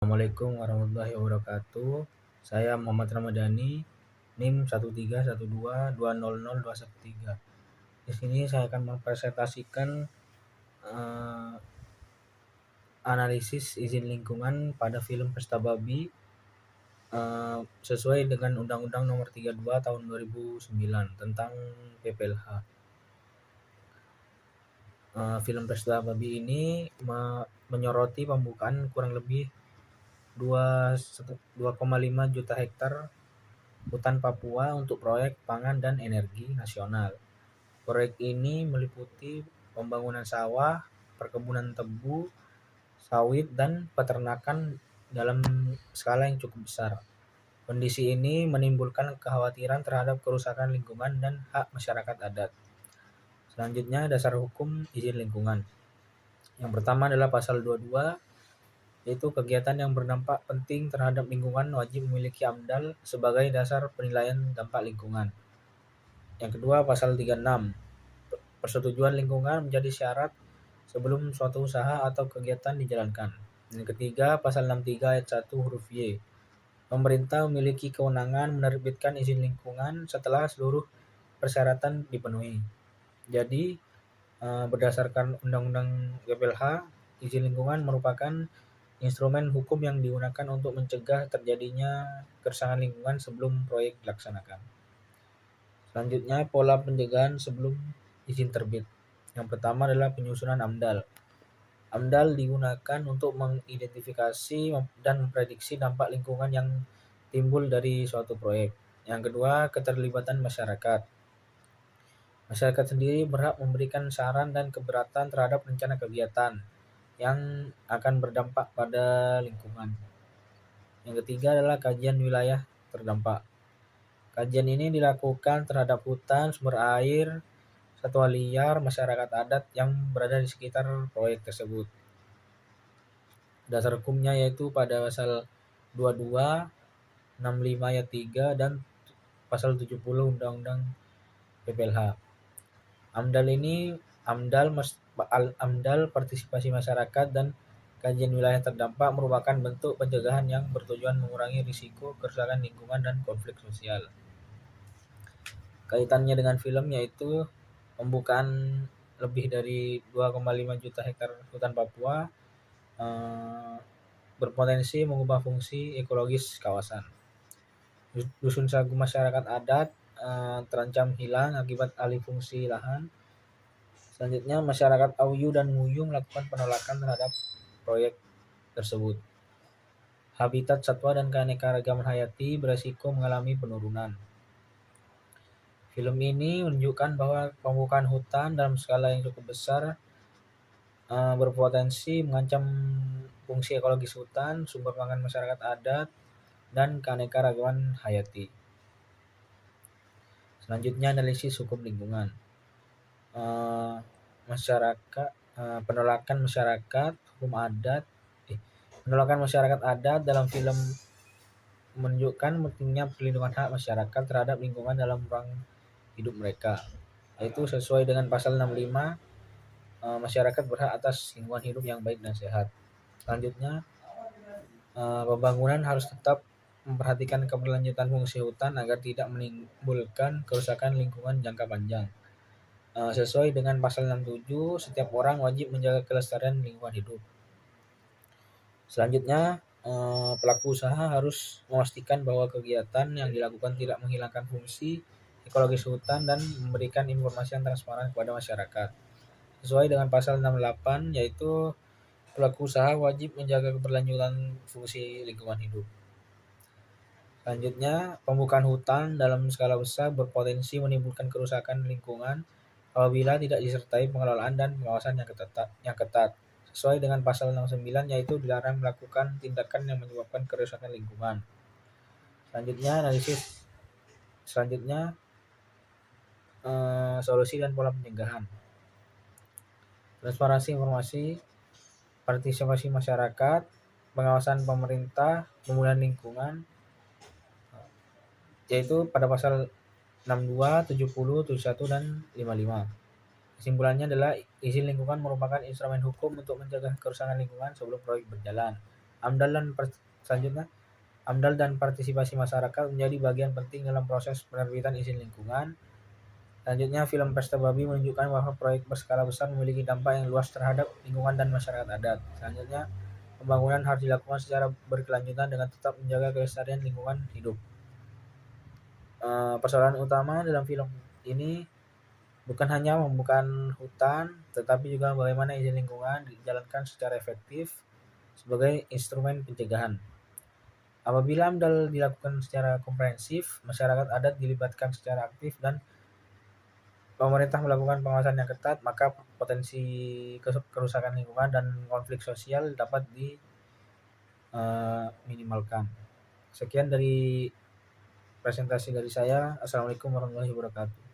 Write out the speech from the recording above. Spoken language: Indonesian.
Assalamualaikum warahmatullahi wabarakatuh. Saya Muhammad Ramadhani, NIM 13122000213. Di sini saya akan mempresentasikan analisis izin lingkungan pada film Pesta Babi sesuai dengan Undang-Undang Nomor 32 Tahun 2009 tentang PPLH. Film Pesta Babi ini menyoroti pembukaan kurang lebih 2,5 juta hektar hutan Papua untuk proyek pangan dan energi nasional. Proyek ini meliputi pembangunan sawah, perkebunan tebu, sawit, dan peternakan dalam skala yang cukup besar. Kondisi ini menimbulkan kekhawatiran terhadap kerusakan lingkungan dan hak masyarakat adat. Selanjutnya, dasar hukum izin lingkungan. Yang pertama adalah pasal 22, yaitu kegiatan yang berdampak penting terhadap lingkungan wajib memiliki AMDAL sebagai dasar penilaian dampak lingkungan. Yang kedua, pasal 36, persetujuan lingkungan menjadi syarat sebelum suatu usaha atau kegiatan dijalankan. Yang ketiga, pasal 63 ayat 1 huruf Y, pemerintah memiliki kewenangan menerbitkan izin lingkungan setelah seluruh persyaratan dipenuhi. Jadi, berdasarkan Undang-Undang PPLH, izin lingkungan merupakan instrumen hukum yang digunakan untuk mencegah terjadinya kerusakan lingkungan sebelum proyek dilaksanakan. Selanjutnya, pola pencegahan sebelum izin terbit. Yang pertama adalah penyusunan AMDAL. AMDAL digunakan untuk mengidentifikasi dan memprediksi dampak lingkungan yang timbul dari suatu proyek. Yang kedua, keterlibatan masyarakat. Masyarakat sendiri berhak memberikan saran dan keberatan terhadap rencana kegiatan yang akan berdampak pada lingkungan. Yang ketiga adalah kajian wilayah terdampak. Kajian ini dilakukan terhadap hutan, sumber air, satwa liar, masyarakat adat yang berada di sekitar proyek tersebut. Dasar hukumnya yaitu pada pasal 22, 65 ayat 3 dan pasal 70 Undang-Undang PPLH. AMDAL partisipasi masyarakat dan kajian wilayah terdampak merupakan bentuk pencegahan yang bertujuan mengurangi risiko kerusakan lingkungan dan konflik sosial. Kaitannya dengan film yaitu pembukaan lebih dari 2,5 juta hektar hutan Papua berpotensi mengubah fungsi ekologis kawasan. Dusun sagu masyarakat adat terancam hilang akibat alih fungsi lahan. Selanjutnya, masyarakat Auyu dan Nguyu melakukan penolakan terhadap proyek tersebut. Habitat satwa dan keanekaragaman hayati beresiko mengalami penurunan. Film ini menunjukkan bahwa pembukaan hutan dalam skala yang cukup besar berpotensi mengancam fungsi ekologis hutan, sumber pangan masyarakat adat, dan keanekaragaman hayati. Selanjutnya, analisis hukum lingkungan. Penolakan masyarakat hukum adat penolakan masyarakat adat dalam film menunjukkan pentingnya perlindungan hak masyarakat terhadap lingkungan dalam ruang hidup mereka, yaitu sesuai dengan pasal 65, masyarakat berhak atas lingkungan hidup yang baik dan sehat. Selanjutnya, pembangunan harus tetap memperhatikan keberlanjutan fungsi hutan agar tidak menimbulkan kerusakan lingkungan jangka panjang. Sesuai dengan pasal 67, setiap orang wajib menjaga kelestarian lingkungan hidup. Selanjutnya, pelaku usaha harus memastikan bahwa kegiatan yang dilakukan tidak menghilangkan fungsi ekologis hutan dan memberikan informasi yang transparan kepada masyarakat. Sesuai dengan pasal 68, yaitu pelaku usaha wajib menjaga keberlanjutan fungsi lingkungan hidup. Selanjutnya, pembukaan hutan dalam skala besar berpotensi menimbulkan kerusakan lingkungan apabila tidak disertai pengelolaan dan pengawasan yang ketat. Sesuai dengan pasal 69, yaitu dilarang melakukan tindakan yang menyebabkan kerusakan lingkungan. Selanjutnya, solusi dan pola pencegahan. Transparansi informasi, partisipasi masyarakat, pengawasan pemerintah, pemulihan lingkungan, yaitu pada pasal 62, 70, 71, dan 55. Kesimpulannya adalah izin lingkungan merupakan instrumen hukum untuk mencegah kerusakan lingkungan sebelum proyek berjalan. Selanjutnya, AMDAL dan partisipasi masyarakat menjadi bagian penting dalam proses penerbitan izin lingkungan. Selanjutnya, film Pesta Babi menunjukkan bahwa proyek berskala besar memiliki dampak yang luas terhadap lingkungan dan masyarakat adat. Selanjutnya, pembangunan harus dilakukan secara berkelanjutan dengan tetap menjaga kelestarian lingkungan hidup. Persoalan utama dalam film ini bukan hanya membuka hutan, tetapi juga bagaimana izin lingkungan dijalankan secara efektif sebagai instrumen pencegahan. Apabila AMDAL dilakukan secara komprehensif, masyarakat adat dilibatkan secara aktif, dan pemerintah melakukan pengawasan yang ketat, maka potensi kerusakan lingkungan dan konflik sosial dapat diminimalkan. Sekian dari presentasi dari saya. Assalamualaikum warahmatullahi wabarakatuh.